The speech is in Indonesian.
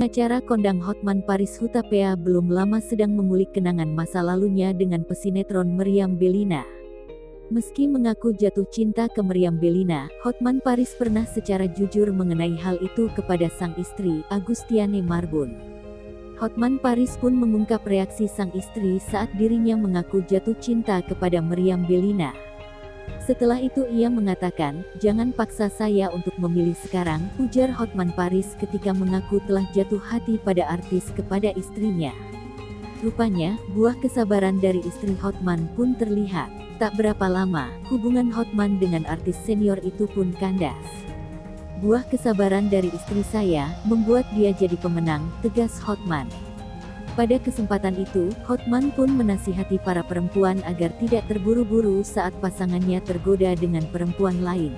Pengacara kondang Hotman Paris Hutapea belum lama sedang mengulik kenangan masa lalunya dengan pesinetron Meriam Bellina. Meski mengaku jatuh cinta ke Meriam Bellina, Hotman Paris pernah secara jujur mengenai hal itu kepada sang istri, Agustiane Marbun. Hotman Paris pun mengungkap reaksi sang istri saat dirinya mengaku jatuh cinta kepada Meriam Bellina. Setelah itu ia mengatakan, "Jangan paksa saya untuk memilih sekarang," ujar Hotman Paris ketika mengaku telah jatuh hati pada artis kepada istrinya. Rupanya, buah kesabaran dari istri Hotman pun terlihat. Tak berapa lama, hubungan Hotman dengan artis senior itu pun kandas. "Buah kesabaran dari istri saya membuat dia jadi pemenang," tegas Hotman. Pada kesempatan itu, Hotman pun menasihati para perempuan agar tidak terburu-buru saat pasangannya tergoda dengan perempuan lain.